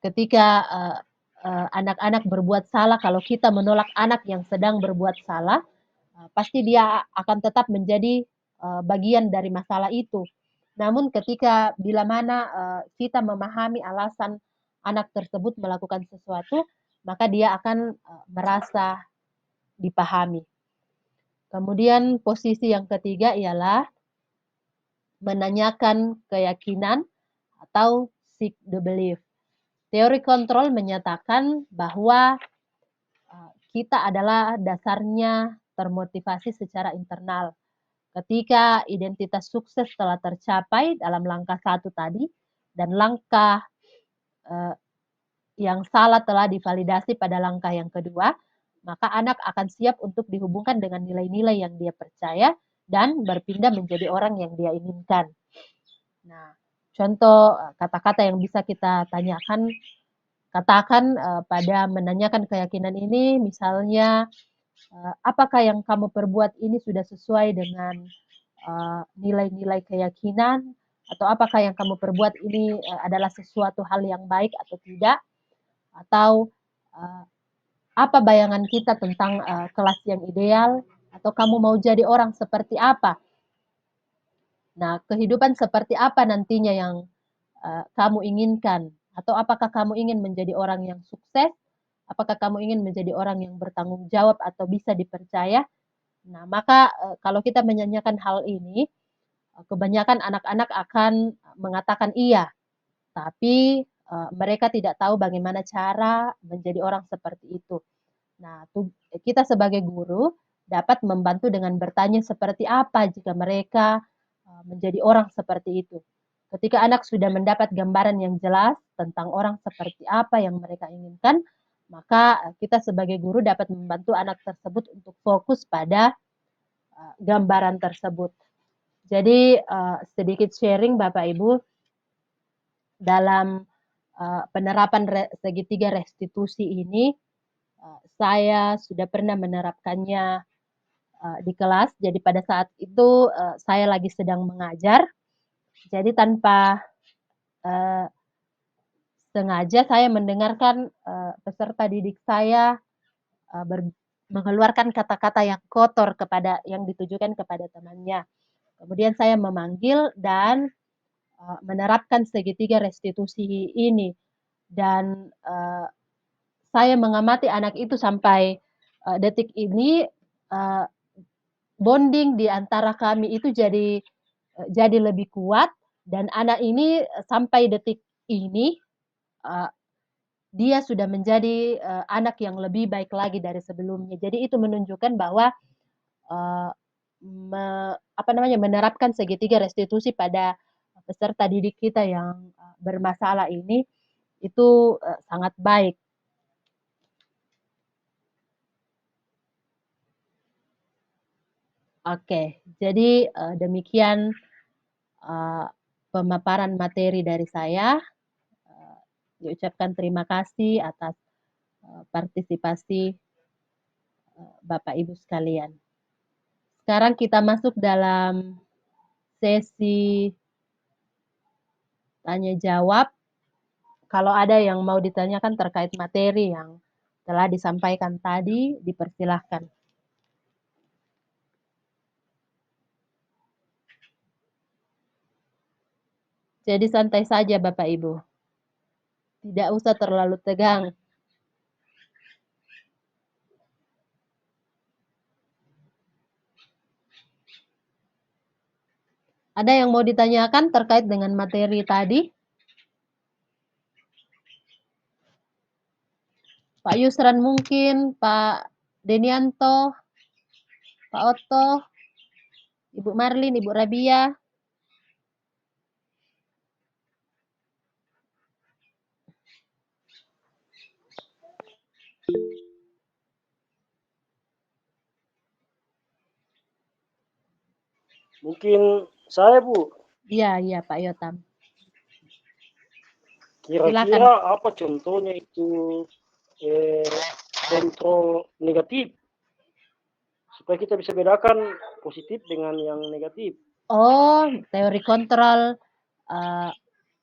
ketika anak-anak berbuat salah, kalau kita menolak anak yang sedang berbuat salah, pasti dia akan tetap menjadi bagian dari masalah itu. Namun ketika bila mana kita memahami alasan anak tersebut melakukan sesuatu, maka dia akan merasa dipahami. Kemudian posisi yang ketiga ialah menanyakan keyakinan atau seek the belief. Teori kontrol menyatakan bahwa kita adalah dasarnya termotivasi secara internal. Ketika identitas sukses telah tercapai dalam langkah 1 tadi, dan langkah yang salah telah divalidasi pada langkah yang kedua, maka anak akan siap untuk dihubungkan dengan nilai-nilai yang dia percaya dan berpindah menjadi orang yang dia inginkan. Nah, contoh kata-kata yang bisa kita tanyakan, katakan pada menanyakan keyakinan ini, misalnya, apakah yang kamu perbuat ini sudah sesuai dengan nilai-nilai keyakinan, atau apakah yang kamu perbuat ini adalah sesuatu hal yang baik atau tidak, atau apa bayangan kita tentang kelas yang ideal, atau kamu mau jadi orang seperti apa. Nah, kehidupan seperti apa nantinya yang kamu inginkan, atau apakah kamu ingin menjadi orang yang sukses, apakah kamu ingin menjadi orang yang bertanggung jawab atau bisa dipercaya. Nah, maka kalau kita menanyakan hal ini, kebanyakan anak-anak akan mengatakan iya, tapi mereka tidak tahu bagaimana cara menjadi orang seperti itu. Nah, kita sebagai guru dapat membantu dengan bertanya seperti apa jika mereka menjadi orang seperti itu. Ketika anak sudah mendapat gambaran yang jelas tentang orang seperti apa yang mereka inginkan, maka kita sebagai guru dapat membantu anak tersebut untuk fokus pada gambaran tersebut. Jadi sedikit sharing Bapak Ibu, dalam penerapan segitiga restitusi ini, saya sudah pernah menerapkannya di kelas. Jadi pada saat itu saya lagi sedang mengajar, jadi tanpa sengaja saya mendengarkan peserta didik saya mengeluarkan kata-kata yang kotor yang ditujukan kepada temannya. Kemudian saya memanggil dan menerapkan segitiga restitusi ini, dan saya mengamati anak itu sampai detik ini, bonding di antara kami itu jadi lebih kuat, dan anak ini sampai detik ini dia sudah menjadi anak yang lebih baik lagi dari sebelumnya. Jadi itu menunjukkan bahwa menerapkan segitiga restitusi pada peserta didik kita yang bermasalah ini itu sangat baik. Oke, jadi demikian pemaparan materi dari saya. Diucapkan terima kasih atas partisipasi Bapak Ibu sekalian. Sekarang kita masuk dalam sesi tanya jawab. Kalau ada yang mau ditanyakan terkait materi yang telah disampaikan tadi, dipersilahkan. Jadi santai saja Bapak Ibu. Tidak usah terlalu tegang. Ada yang mau ditanyakan terkait dengan materi tadi? Pak Yusran mungkin, Pak Denianto, Pak Otto, Ibu Marlin, Ibu Rabia. Mungkin saya, Bu, Iya, iya Pak Yotam. Silakan. kira-kira apa contohnya itu kontrol negatif supaya kita bisa bedakan positif dengan yang negatif. Oh, teori kontrol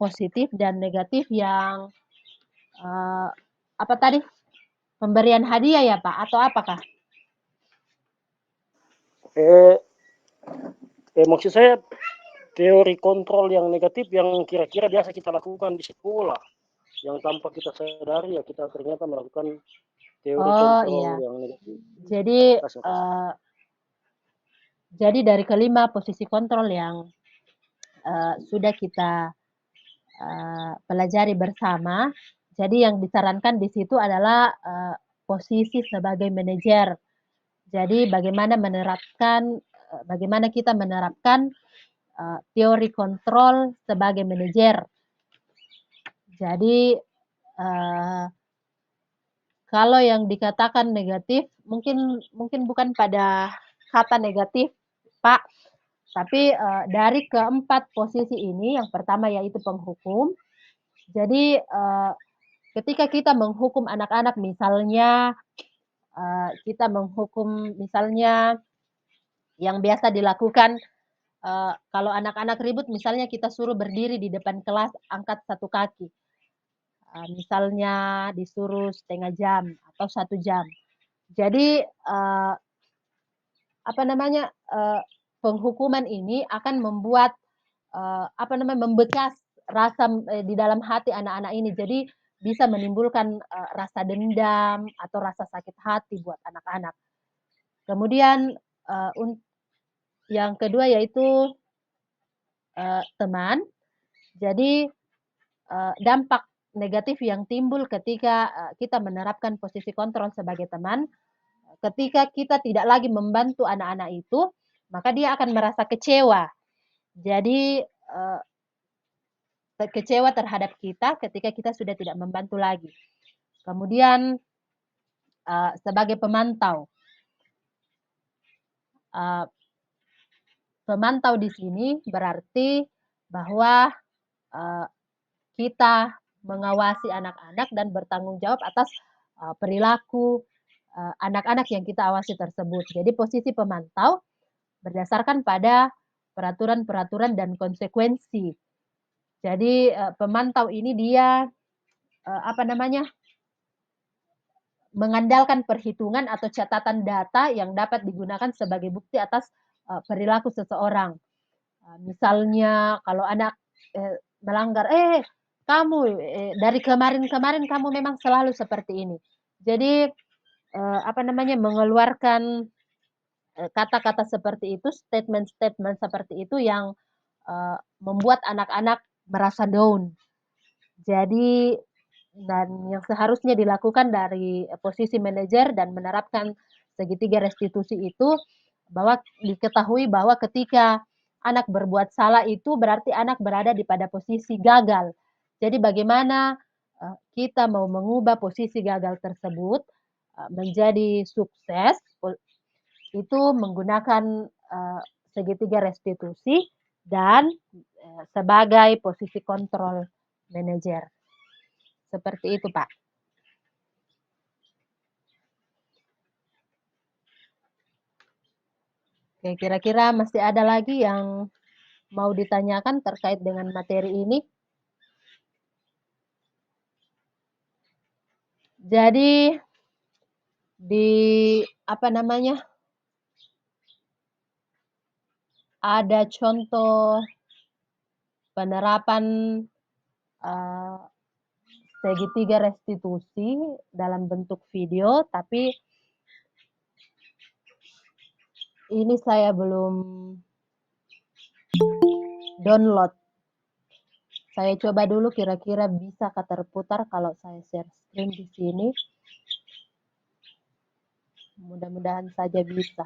positif dan negatif yang apa tadi? Pemberian hadiah ya Pak atau apakah? Eh, maksud saya teori kontrol yang negatif yang kira-kira biasa kita lakukan di sekolah, yang tanpa kita sadari ya kita ternyata melakukan teori Oh kontrol iya. yang negatif. Jadi Makasih, makasih. jadi dari kelima posisi kontrol yang sudah kita pelajari bersama, jadi yang disarankan di situ adalah posisi sebagai manajer. Jadi bagaimana kita menerapkan teori kontrol sebagai manajer. Jadi kalau yang dikatakan negatif mungkin bukan pada kata negatif, Pak, tapi dari keempat posisi ini, yang pertama yaitu penghukum. Jadi ketika kita menghukum anak-anak, misalnya kita menghukum misalnya yang biasa dilakukan kalau anak-anak ribut, misalnya kita suruh berdiri di depan kelas, angkat satu kaki. Misalnya disuruh setengah jam atau 1 jam. Jadi penghukuman ini akan membuat membekas rasa di dalam hati anak-anak ini. Jadi bisa menimbulkan rasa dendam atau rasa sakit hati buat anak-anak. Kemudian yang kedua yaitu teman. Jadi dampak negatif yang timbul ketika kita menerapkan posisi kontrol sebagai teman, ketika kita tidak lagi membantu anak-anak itu, maka dia akan merasa kecewa. Jadi kecewa terhadap kita ketika kita sudah tidak membantu lagi. Kemudian sebagai pemantau, pemantau di sini berarti bahwa kita mengawasi anak-anak dan bertanggung jawab atas perilaku anak-anak yang kita awasi tersebut. Jadi posisi pemantau berdasarkan pada peraturan-peraturan dan konsekuensi. Jadi pemantau ini dia mengandalkan perhitungan atau catatan data yang dapat digunakan sebagai bukti atas perilaku seseorang. Misalnya kalau anak melanggar, kamu dari kemarin-kemarin kamu memang selalu seperti ini. Jadi mengeluarkan kata-kata seperti itu, statement-statement seperti itu yang membuat anak-anak merasa down. Jadi dan yang seharusnya dilakukan dari posisi manajer dan menerapkan segitiga restitusi itu, bahwa diketahui bahwa ketika anak berbuat salah itu berarti anak berada pada posisi gagal. Jadi bagaimana kita mau mengubah posisi gagal tersebut menjadi sukses, itu menggunakan segitiga restitusi dan sebagai posisi kontrol manajer. Seperti itu, Pak. Oke, kira-kira masih ada lagi yang mau ditanyakan terkait dengan materi ini? Jadi di ada contoh penerapan segitiga restitusi dalam bentuk video, tapi ini saya belum download. Saya coba dulu kira-kira bisa terputar kalau saya share screen di sini. Mudah-mudahan saja bisa.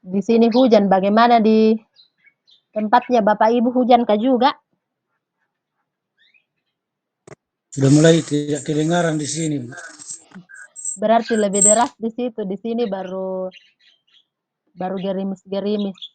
Di sini hujan, bagaimana di tempatnya Bapak Ibu, hujan kah juga? Sudah mulai tidak kedengaran di sini. Berarti lebih deras di situ, di sini baru gerimis-gerimis.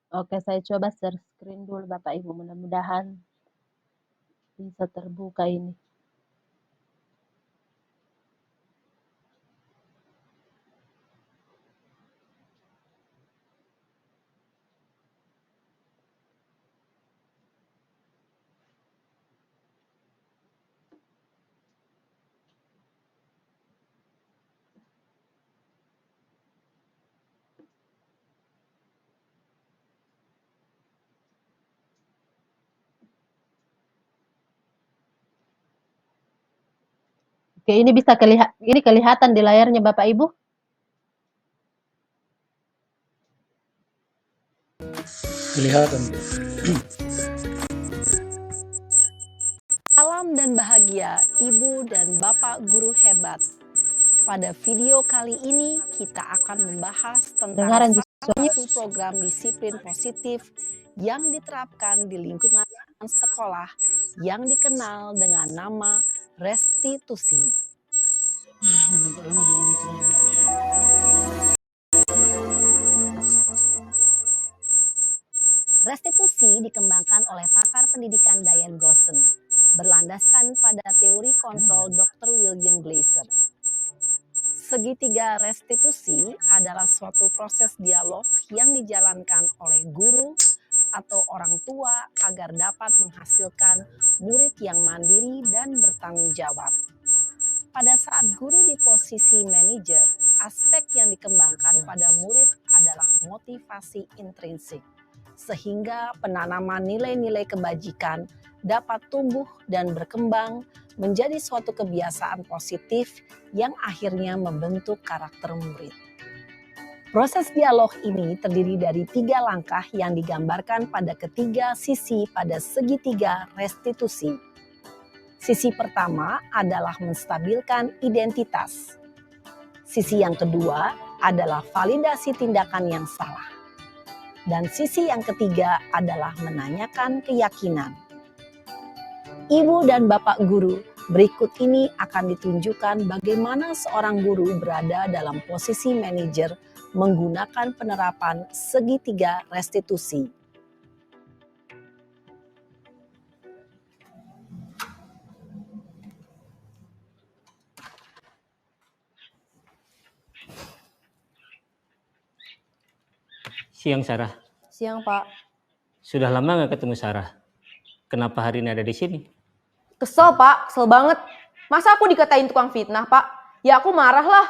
Oke, saya coba share screen dulu Bapak Ibu, mudah-mudahan bisa terbuka ini. Oke, ini bisa kelihatan di layarnya Bapak Ibu? Kelihatan. Salam dan bahagia Ibu dan Bapak guru hebat. Pada video kali ini kita akan membahas tentang Dengaran satu program disiplin positif yang diterapkan di lingkungan sekolah yang dikenal dengan nama restitusi. Restitusi dikembangkan oleh pakar pendidikan Diane Gossen, berlandaskan pada teori kontrol Dr. William Glasser. Segitiga restitusi adalah suatu proses dialog yang dijalankan oleh guru atau orang tua agar dapat menghasilkan murid yang mandiri dan bertanggung jawab. Pada saat guru di posisi manajer, aspek yang dikembangkan pada murid adalah motivasi intrinsik, sehingga penanaman nilai-nilai kebajikan dapat tumbuh dan berkembang menjadi suatu kebiasaan positif yang akhirnya membentuk karakter murid. Proses dialog ini terdiri dari 3 langkah yang digambarkan pada ketiga sisi pada segitiga restitusi. Sisi pertama adalah menstabilkan identitas. Sisi yang kedua adalah validasi tindakan yang salah. Dan sisi yang ketiga adalah menanyakan keyakinan. Ibu dan Bapak guru, berikut ini akan ditunjukkan bagaimana seorang guru berada dalam posisi manajer menggunakan penerapan segitiga restitusi. Siang, Sarah. Siang, Pak. Sudah lama nggak ketemu Sarah? Kenapa hari ini ada di sini? Kesel, Pak. Kesel banget. Masa aku dikatain tukang fitnah, Pak? Ya aku marah lah.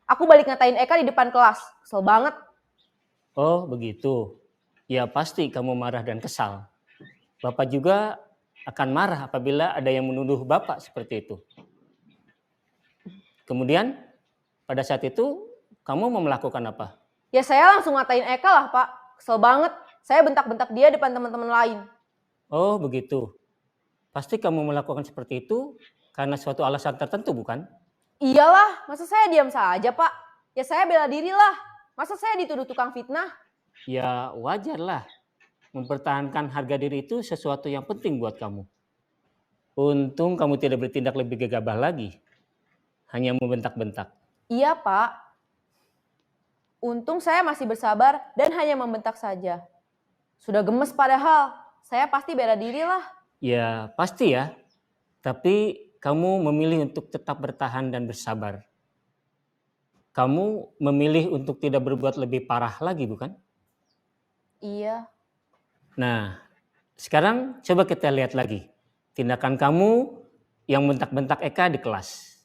Aku balik ngatain Eka di depan kelas. Kesel banget. Oh, begitu. Ya pasti kamu marah dan kesal. Bapak juga akan marah apabila ada yang menuduh Bapak seperti itu. Kemudian, pada saat itu, kamu mau melakukan apa? Ya saya langsung ngatain Eka lah, Pak. Kesel banget. Saya bentak-bentak dia depan teman-teman lain. Oh, begitu. Pasti kamu melakukan seperti itu karena suatu alasan tertentu, bukan? Iyalah, masa saya diam saja, Pak? Ya saya bela diri lah. Masa saya dituduh tukang fitnah? Ya wajarlah. Mempertahankan harga diri itu sesuatu yang penting buat kamu. Untung kamu tidak bertindak lebih gegabah lagi. Hanya membentak-bentak. Iya, Pak. Untung saya masih bersabar dan hanya membentak saja. Sudah gemes padahal. Saya pasti bela diri lah. Ya pasti ya. Tapi kamu memilih untuk tetap bertahan dan bersabar. Kamu memilih untuk tidak berbuat lebih parah lagi, bukan? Iya. Nah, sekarang coba kita lihat lagi. Tindakan kamu yang bentak-bentak Eka di kelas.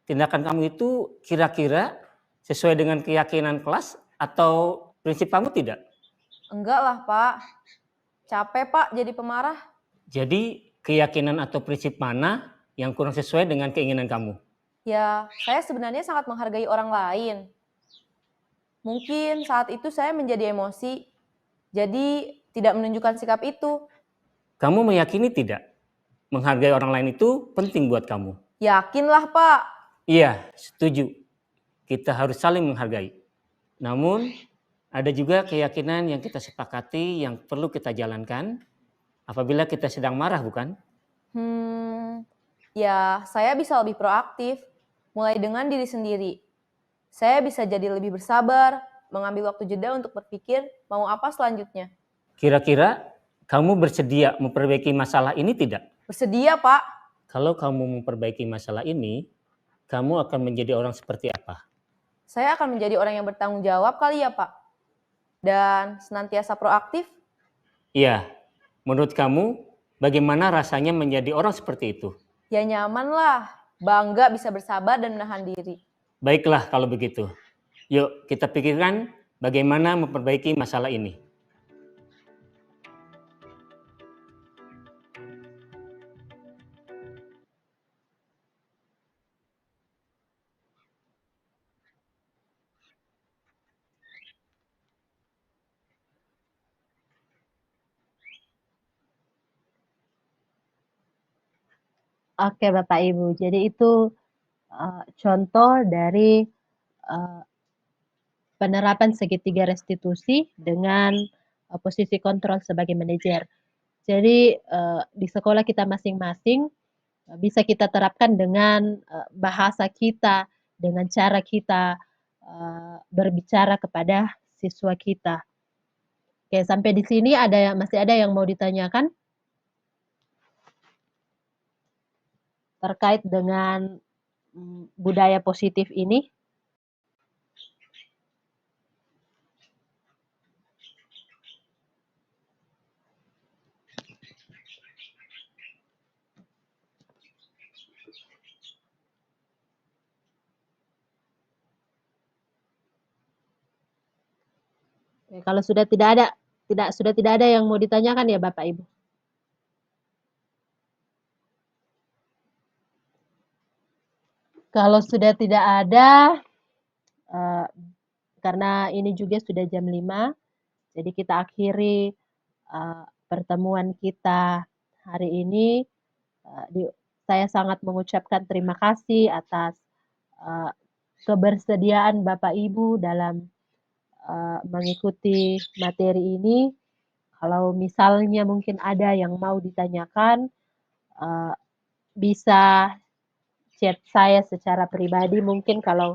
Tindakan kamu itu kira-kira sesuai dengan keyakinan kelas atau prinsip kamu tidak? Enggak lah, Pak. Capek, Pak, jadi pemarah. Jadi keyakinan atau prinsip mana yang kurang sesuai dengan keinginan kamu? Ya, saya sebenarnya sangat menghargai orang lain. Mungkin saat itu saya menjadi emosi, jadi tidak menunjukkan sikap itu. Kamu meyakini tidak? Menghargai orang lain itu penting buat kamu. Yakinlah, Pak. Iya, setuju. Kita harus saling menghargai. Namun, ada juga keyakinan yang kita sepakati yang perlu kita jalankan apabila kita sedang marah, bukan? Ya, saya bisa lebih proaktif, mulai dengan diri sendiri. Saya bisa jadi lebih bersabar, mengambil waktu jeda untuk berpikir mau apa selanjutnya. Kira-kira kamu bersedia memperbaiki masalah ini tidak? Bersedia, Pak. Kalau kamu memperbaiki masalah ini, kamu akan menjadi orang seperti apa? Saya akan menjadi orang yang bertanggung jawab kali ya, Pak. Dan senantiasa proaktif. Iya, menurut kamu bagaimana rasanya menjadi orang seperti itu? Ya nyaman lah, bangga bisa bersabar dan menahan diri. Baiklah kalau begitu. Yuk kita pikirkan bagaimana memperbaiki masalah ini. Oke Bapak Ibu, jadi itu contoh dari penerapan segitiga restitusi dengan posisi kontrol sebagai manajer. Jadi di sekolah kita masing-masing bisa kita terapkan dengan bahasa kita, dengan cara kita berbicara kepada siswa kita. Oke, sampai di sini masih ada yang mau ditanyakan terkait dengan budaya positif ini? Kalau sudah tidak ada yang mau ditanyakan ya Bapak Ibu. Kalau sudah tidak ada, karena ini juga sudah jam 5, jadi kita akhiri pertemuan kita hari ini. Saya sangat mengucapkan terima kasih atas kebersediaan Bapak Ibu dalam mengikuti materi ini. Kalau misalnya mungkin ada yang mau ditanyakan, bisa chat saya secara pribadi mungkin kalau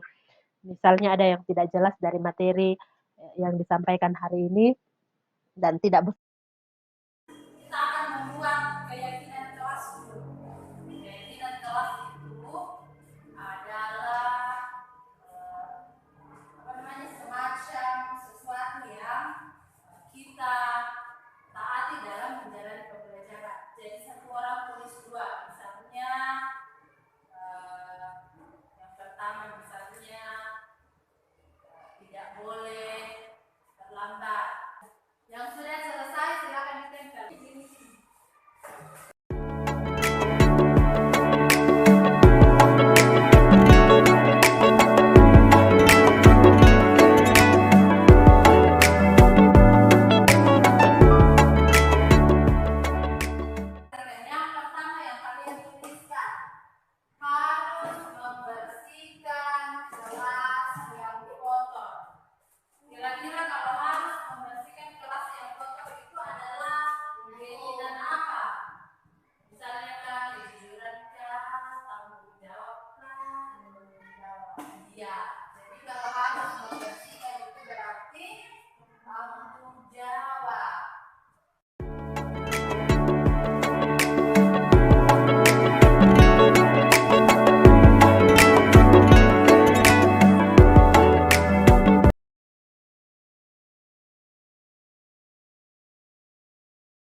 misalnya ada yang tidak jelas dari materi yang disampaikan hari ini dan tidak